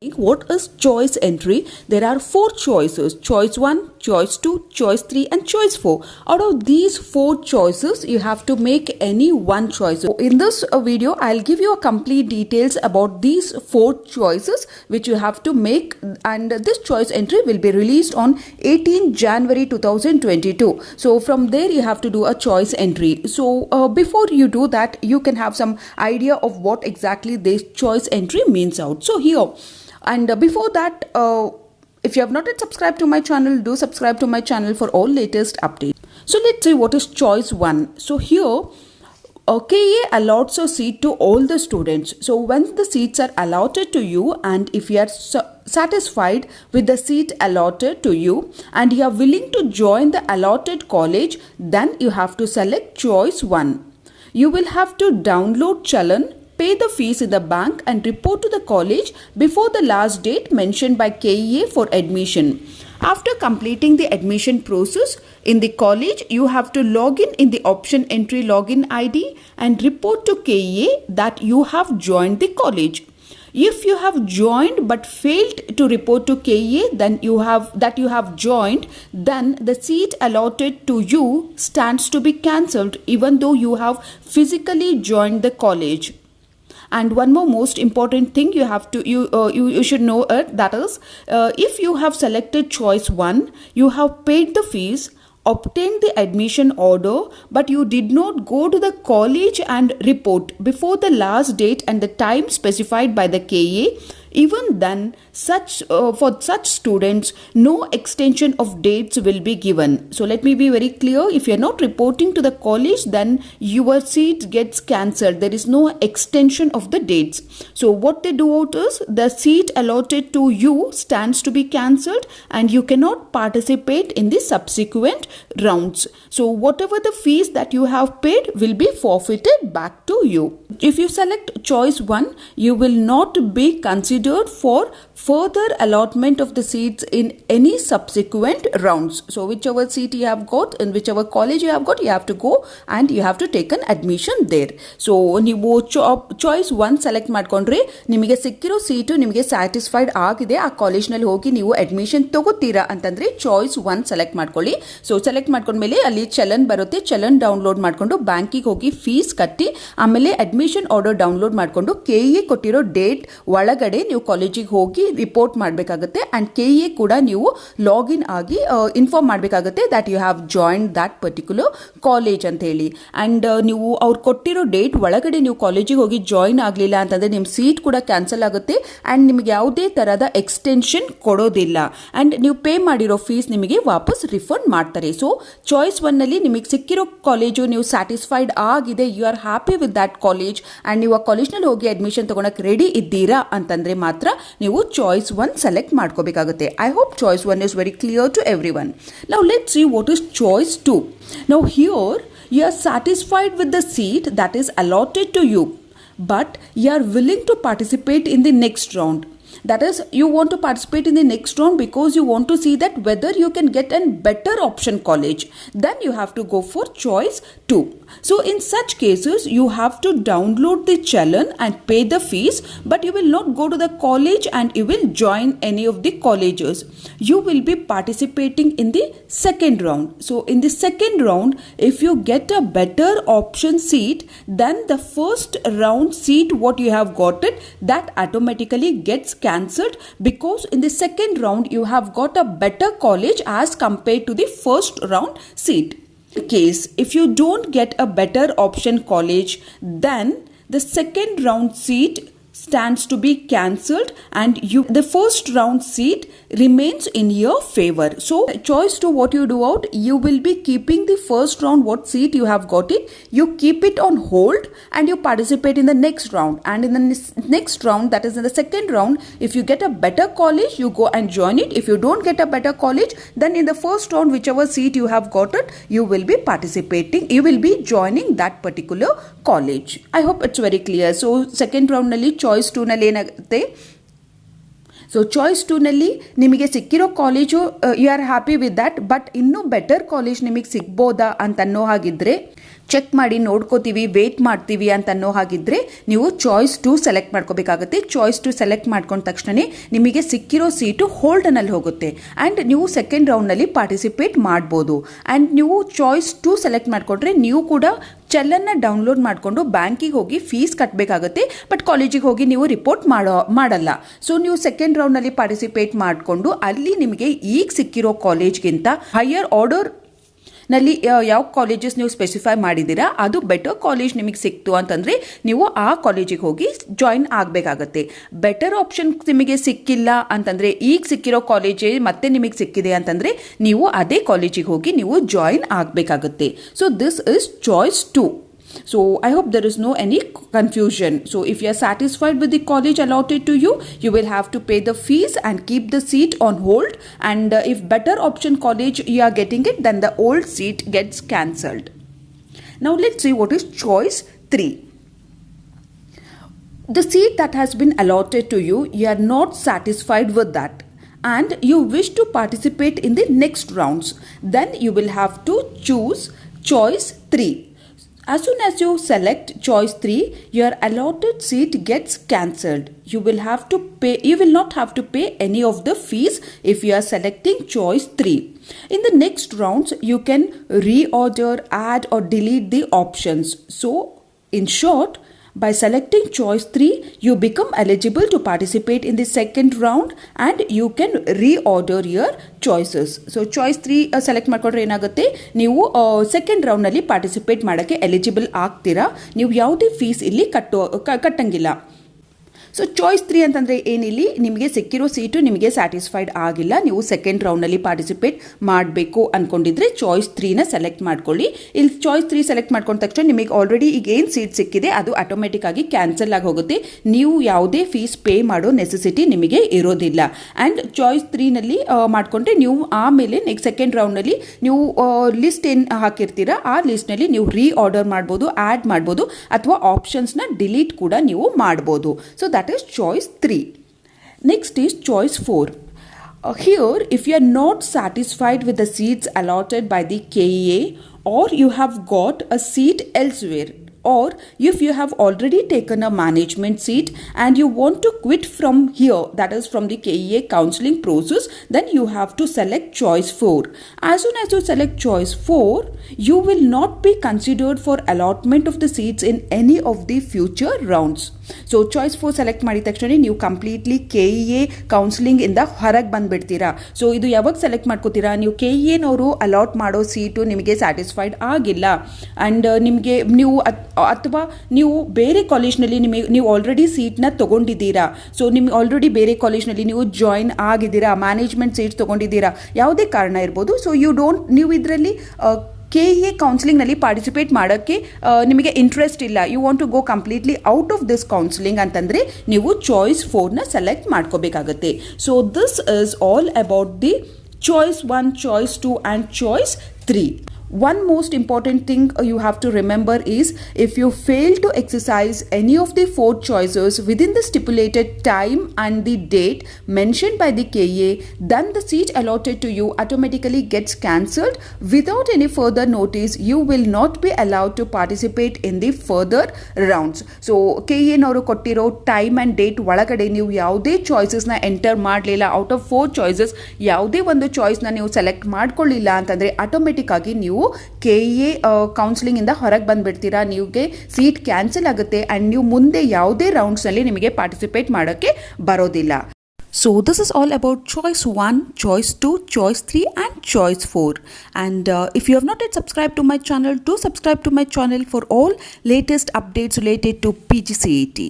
What is choice entry? There are 4 choices: choice 1, choice 2, choice 3 and choice 4. Out of these 4 choices, you have to make any one choice. So in this video, I'll give you a complete details about these 4 choices which you have to make, and this choice entry will be released on 18 January 2022. So from there you have to do a choice entry. So before you do that, you can have some idea of what exactly this choice entry means out. So here, and before that, if you have not yet subscribed to my channel, do subscribe to my channel for all latest updates. So let's see what is choice 1. So here, KA allots a seat to all the students. So when the seats are allotted to you, and if you are satisfied with the seat allotted to you and you are willing to join the allotted college, then you have to select choice 1. You will have to download Challan, pay the fees in the bank and report to the college before the last date mentioned by KEA for admission. After completing the admission process in the college, you have to log in the option entry login ID and report to KEA that you have joined the college. If you have joined but failed to report to KEA then you have joined, then the seat allotted to you stands to be cancelled even though you have physically joined the college. And one more most important thing you should know it, that is, if you have selected choice 1, you have paid the fees, obtained the admission order, but you did not go to the college and report before the last date and the time specified by the KA, even then for such students no extension of dates will be given. So let me be very clear, if you are not reporting to the college, then your seat gets cancelled. There is no extension of the dates. So what they do out is, the seat allotted to you stands to be cancelled and you cannot participate in the subsequent rounds. So whatever the fees that you have paid will be forfeited back to you. If you select choice 1, you will not be considered for further allotment of the seats in any subsequent rounds. So whichever seat you have got, in whichever college you have got, you have to go and you have to take an admission there. So ನೀವು choice 1 select ಮಾಡ್ಕೊಂಡ್ರೆ ನಿಮಗೆ ಸಿಕ್ಕಿರೋ seat ನಿಮಗೆ satisfied ಆಗಿದೆ, ಆ ಕಾಲೇಜ್ನಲ್ಲಿ ಹೋಗಿ ನೀವು ಅಡ್ಮಿಷನ್ ತಗೋತೀರಾ ಅಂತಂದ್ರೆ choice 1 ಸೆಲೆಕ್ಟ್ ಮಾಡ್ಕೊಳ್ಳಿ. ಸೊ ಸೆಲೆಕ್ಟ್ ಮಾಡ್ಕೊಂಡ್ಮೇಲೆ ಅಲ್ಲಿ ಚಲನ್ ಬರುತ್ತೆ, ಚಲನ್ ಡೌನ್ಲೋಡ್ ಮಾಡ್ಕೊಂಡು ಬ್ಯಾಂಕಿಗೆ ಹೋಗಿ ಫೀಸ್ ಕಟ್ಟಿ ಆಮೇಲೆ ಅಡ್ಮಿಷನ್ ಆರ್ಡರ್ ಡೌನ್ಲೋಡ್ ಮಾಡ್ಕೊಂಡು KE ಕೊಟ್ಟಿರೋ ಡೇಟ್ ಒಳಗಡೆ ನೀವು ಕಾಲೇಜಿಗೆ ಹೋಗಿ ರಿಪೋರ್ಟ್ ಮಾಡಬೇಕಾಗುತ್ತೆ. ಅಂಡ್ KE ಕೂಡ ನೀವು ಲಾಗಿನ್ ಆಗಿ ಇನ್ಫಾರ್ಮ್ ಮಾಡಬೇಕಾಗುತ್ತೆ that you have join that particular college ಅಂತ ಹೇಳಿ. ಅಂಡ್ ನೀವು ಅವ್ರು ಕೊಟ್ಟಿರೋ ಡೇಟ್ ಒಳಗಡೆ ನೀವು ಕಾಲೇಜಿಗೆ ಹೋಗಿ ಜಾಯಿನ್ ಆಗಲಿಲ್ಲ ಅಂತಂದ್ರೆ ನಿಮ್ಮ ಸೀಟ್ ಕೂಡ ಕ್ಯಾನ್ಸಲ್ ಆಗುತ್ತೆ ಅಂಡ್ ನಿಮಗೆ ಯಾವುದೇ ತರಹದ ಎಕ್ಸ್ಟೆನ್ಷನ್ ಕೊಡೋದಿಲ್ಲ ಅಂಡ್ ನೀವು ಪೇ ಮಾಡಿರೋ ಫೀಸ್ ನಿಮಗೆ ವಾಪಸ್ ರಿಫಂಡ್ ಮಾಡ್ತಾರೆ. ಸೊ ಚಾಯ್ಸ್ 1 ನಲ್ಲಿ ನಿಮಗೆ ಸಿಕ್ಕಿರೋ ಕಾಲೇಜು ನೀವು ಸ್ಯಾಟಿಸ್ಫೈಡ್ ಆಗಿದೆ, you are happy with that college and ನೀವು ಆ ಕಾಲೇಜ್ನಲ್ಲಿ ಹೋಗಿ ಅಡ್ಮಿಷನ್ ತಗೊಳಕ್ಕೆ ರೆಡಿ ಇದ್ದೀರಾ ಅಂತಂದ್ರೆ ಮಾತ್ರ ನೀವು choice 1 select ಮಾಡ್ಕೋಬೇಕಾಗುತ್ತೆ. I hope choice 1 is very clear to everyone. Now let's see what is choice 2. Now here you are satisfied with the seat that is allotted to you, but you are willing to participate in the next round. That is, you want to participate in the next round because you want to see that whether you can get a better option college. Then you have to go for choice 2. So in such cases, you have to download the Challan and pay the fees, but you will not go to the college and you will join any of the colleges. You will be participating in the second round. So in the second round, if you get a better option seat, then the first round seat what you have got it, that automatically gets cancelled because in the second round you have got a better college as compared to the first round seat. In case if you don't get a better option college, then the second round seat stands to be cancelled and the first round seat remains in your favor. So choice 2, what you do out, you will be keeping the first round what seat you have got it, you keep it on hold and you participate in the next round, and in the next round, that is in the second round, if you get a better college you go and join it. If you don't get a better college, then in the first round whichever seat you have got it, you will be participating, you will be joining that particular college. I hope it's very clear. So second round ನಲ್ಲಿ choice 2 ನಲ್ಲಿ ಏನಾಗುತ್ತೆ, so choice 2 ನಲ್ಲಿ ನಿಮಗೆ ಸಿಕ್ಕಿರೋ college you are happy with that, but ಇನ್ನೂ better college ನಿಮಗೆ ಸಿಗ್ಬೋದಾ ಅಂತ ಅನ್ನೋ ಹಾಗಿದ್ರೆ ಚೆಕ್ ಮಾಡಿ ನೋಡ್ಕೋತೀವಿ, ವೇಟ್ ಮಾಡ್ತೀವಿ ಅಂತ ಅನ್ನೋ ಹಾಗಿದ್ರೆ ನೀವು ಚಾಯ್ಸ್ 2 ಸೆಲೆಕ್ಟ್ ಮಾಡ್ಕೋಬೇಕಾಗುತ್ತೆ. ಚಾಯ್ಸ್ 2 ಸೆಲೆಕ್ಟ್ ಮಾಡ್ಕೊಂಡ ತಕ್ಷಣ ನಿಮಗೆ ಸಿಕ್ಕಿರೋ ಸೀಟು ಹೋಲ್ಡನಲ್ಲಿ ಹೋಗುತ್ತೆ ಆ್ಯಂಡ್ ನೀವು ಸೆಕೆಂಡ್ ರೌಂಡ್ನಲ್ಲಿ ಪಾರ್ಟಿಸಿಪೇಟ್ ಮಾಡ್ಬೋದು. ಆ್ಯಂಡ್ ನೀವು ಚಾಯ್ಸ್ 2 ಸೆಲೆಕ್ಟ್ ಮಾಡಿಕೊಂಡ್ರೆ ನೀವು ಕೂಡ ಚಲನ್ನ ಡೌನ್ಲೋಡ್ ಮಾಡಿಕೊಂಡು ಬ್ಯಾಂಕಿಗೆ ಹೋಗಿ ಫೀಸ್ ಕಟ್ಟಬೇಕಾಗುತ್ತೆ. ಬಟ್ ಕಾಲೇಜಿಗೆ ಹೋಗಿ ನೀವು ರಿಪೋರ್ಟ್ ಮಾಡಲ್ಲ. ಸೊ ನೀವು ಸೆಕೆಂಡ್ ರೌಂಡ್ನಲ್ಲಿ ಪಾರ್ಟಿಸಿಪೇಟ್ ಮಾಡಿಕೊಂಡು ಅಲ್ಲಿ ನಿಮಗೆ ಈಗ ಸಿಕ್ಕಿರೋ ಕಾಲೇಜ್ಗಿಂತ ಹೈಯರ್ ಆರ್ಡರ್ ನಲ್ಲಿ ಯಾವ ಕಾಲೇಜಸ್ ನೀವು ಸ್ಪೆಸಿಫೈ ಮಾಡಿದ್ದೀರಾ ಅದು ಬೆಟರ್ ಕಾಲೇಜ್ ನಿಮಗೆ ಸಿಕ್ತು ಅಂತಂದರೆ ನೀವು ಆ ಕಾಲೇಜಿಗೆ ಹೋಗಿ ಜಾಯಿನ್ ಆಗಬೇಕಾಗತ್ತೆ. ಬೆಟರ್ ಆಪ್ಷನ್ ನಿಮಗೆ ಸಿಕ್ಕಿಲ್ಲ ಅಂತಂದರೆ ಈಗ ಸಿಕ್ಕಿರೋ ಕಾಲೇಜೇ ಮತ್ತೆ ನಿಮಗೆ ಸಿಕ್ಕಿದೆ ಅಂತಂದರೆ ನೀವು ಅದೇ ಕಾಲೇಜಿಗೆ ಹೋಗಿ ನೀವು ಜಾಯಿನ್ ಆಗಬೇಕಾಗತ್ತೆ. So this is choice 2. So I hope there is no any confusion. So if you are satisfied with the college allotted to you, you will have to pay the fees and keep the seat on hold. And if better option college you are getting it, then the old seat gets cancelled. Now let's see what is choice 3. The seat that has been allotted to you, you are not satisfied with that and you wish to participate in the next rounds. Then you will have to choose choice 3. As soon as you select choice 3, your allotted seat gets cancelled. You will not have to pay any of the fees if you are selecting choice 3. In the next rounds, you can reorder, add or delete the options. So, in short, by selecting choice 3, you become eligible to participate in the second round and you can reorder your choices. So choice 3 select ಮಾಡ್ಕೊಂಡ್ರೆ ಏನಾಗುತ್ತೆ, ನೀವು second ರೌಂಡ್ನಲ್ಲಿ participate ಮಾಡೋಕ್ಕೆ eligible ಆಗ್ತೀರಾ. ನೀವು ಯಾವುದೇ fees ಇಲ್ಲಿ ಕಟ್ಟಂಗಿಲ್ಲ. So choice 3 ಅಂತಂದರೆ ಏನಿಲ್ಲಿ ನಿಮಗೆ ಸಿಕ್ಕಿರೋ ಸೀಟು ನಿಮಗೆ ಸ್ಯಾಟಿಸ್ಫೈಡ್ ಆಗಿಲ್ಲ, ನೀವು ಸೆಕೆಂಡ್ ರೌಂಡ್ನಲ್ಲಿ ಪಾರ್ಟಿಸಿಪೇಟ್ ಮಾಡಬೇಕು ಅಂದ್ಕೊಂಡಿದ್ರೆ ಚಾಯ್ಸ್ 3ನ ಸೆಲೆಕ್ಟ್ ಮಾಡ್ಕೊಳ್ಳಿ. ಇಲ್ಲಿ ಚಾಯ್ಸ್ 3 ಸೆಲೆಕ್ಟ್ ಮಾಡ್ಕೊಂಡ ತಕ್ಷಣ ನಿಮಗೆ ಆಲ್ರೆಡಿ ಈಗ ಏನು ಸೀಟ್ ಸಿಕ್ಕಿದೆ ಅದು ಆಟೋಮೆಟಿಕ್ ಆಗಿ ಕ್ಯಾನ್ಸಲ್ ಆಗಿ ಹೋಗುತ್ತೆ. ನೀವು ಯಾವುದೇ ಫೀಸ್ ಪೇ ಮಾಡೋ ನೆಸೆಸಿಟಿ ನಿಮಗೆ ಇರೋದಿಲ್ಲ. ಆ್ಯಂಡ್ ಚಾಯ್ಸ್ 3ನಲ್ಲಿ ಮಾಡಿಕೊಂಡ್ರೆ ನೀವು ಆಮೇಲೆ ನೆಕ್ಸ್ಟ್ ಸೆಕೆಂಡ್ ರೌಂಡ್ನಲ್ಲಿ ನೀವು ಲಿಸ್ಟ್ ಏನು ಹಾಕಿರ್ತೀರಾ ಆ ಲಿಸ್ಟ್ನಲ್ಲಿ ನೀವು ರೀಆರ್ಡರ್ ಮಾಡ್ಬೋದು, ಆ್ಯಡ್ ಮಾಡ್ಬೋದು ಅಥವಾ ಆಪ್ಷನ್ಸ್ನ ಡಿಲೀಟ್ ಕೂಡ ನೀವು ಮಾಡ್ಬೋದು. So that is choice 3. Next is choice 4. Here, if you are not satisfied with the seats allotted by the KEA or you have got a seat elsewhere, or if you have already taken a management seat and you want to quit from here, that is from the KEA counseling process, then you have to select choice 4. As soon as you select choice 4, you will not be considered for allotment of the seats in any of the future rounds. So choice 4 select ಮಾಡಿದ ತಕ್ಷಣ ನೀವು completely KEA counselling ಇಂದ ಹೊರಗೆ ಬಂದುಬಿಡ್ತೀರಾ. So ಇದು ಯಾವಾಗ select ಮಾಡ್ಕೋತೀರಾ, ನೀವು KEAನವರು allot ಮಾಡೋ seat ನಿಮಗೆ ಸ್ಯಾಟಿಸ್ಫೈಡ್ ಆಗಿಲ್ಲ ಆ್ಯಂಡ್ ನಿಮಗೆ ಅಥವಾ ನೀವು ಬೇರೆ ಕಾಲೇಜ್ನಲ್ಲಿ ನೀವು ಆಲ್ರೆಡಿ ಸೀಟ್ನ ತೊಗೊಂಡಿದ್ದೀರಾ. ಸೊ ನಿಮ್ಗೆ ಆಲ್ರೆಡಿ ಬೇರೆ ಕಾಲೇಜ್ನಲ್ಲಿ ನೀವು ಜಾಯಿನ್ ಆಗಿದ್ದೀರಾ, ಮ್ಯಾನೇಜ್ಮೆಂಟ್ ಸೀಟ್ ತೊಗೊಂಡಿದ್ದೀರಾ, ಯಾವುದೇ ಕಾರಣ ಇರ್ಬೋದು. ಸೊ ನೀವು ಇದರಲ್ಲಿ KEA ಕೌನ್ಸಿಲಿಂಗ್ನಲ್ಲಿ ಪಾರ್ಟಿಸಿಪೇಟ್ ಮಾಡೋಕ್ಕೆ ನಿಮಗೆ ಇಂಟ್ರೆಸ್ಟ್ ಇಲ್ಲ, you want to go completely out of this counselling ಅಂತಂದರೆ ನೀವು ಚಾಯ್ಸ್ 4ನ ಸೆಲೆಕ್ಟ್ ಮಾಡ್ಕೋಬೇಕಾಗತ್ತೆ. So this is all about the choice 1, choice 2 and choice 3. One most important thing you have to remember is if you fail to exercise any of the 4 choices within the stipulated time and the date mentioned by the KEA, then the seat allotted to you automatically gets cancelled without any further notice. You will not be allowed to participate in the further rounds. So KEA ನವರು ಕೊಟ್ಟಿರೋ time and date ಒಳಗಡೆ ನೀವು ಯಾವುದೇ ಚಾಯ್ಸಸ್ನ enter ಮಾಡಲಿಲ್ಲ, out of 4 choices ಯಾವುದೇ ಒಂದು ಚಾಯ್ಸ್ನ ನೀವು select ಮಾಡ್ಕೊಳ್ಳಿಲ್ಲ ಅಂತಂದರೆ ಆಟೋಮೆಟಿಕ್ ಆಗಿ ನೀವು KEA ಕೌನ್ಸಿಲಿಂಗ್ ಇಂದ ಹೊರಗೆ ಬಂದುಬಿಡ್ತೀರಾ, ನಿಮಗೆ ಸೀಟ್ ಕ್ಯಾನ್ಸಲ್ ಆಗುತ್ತೆ ಆ್ಯಂಡ್ ನೀವು ಮುಂದೆ ಯಾವುದೇ ರೌಂಡ್ಸ್ನಲ್ಲಿ ನಿಮಗೆ ಪಾರ್ಟಿಸಿಪೇಟ್ ಮಾಡೋಕ್ಕೆ ಬರೋದಿಲ್ಲ. So this is all about choice 1, choice 2, choice 3 and choice 4. And if you have not yet subscribed to my channel, do subscribe to my channel for all latest updates related to PGCET.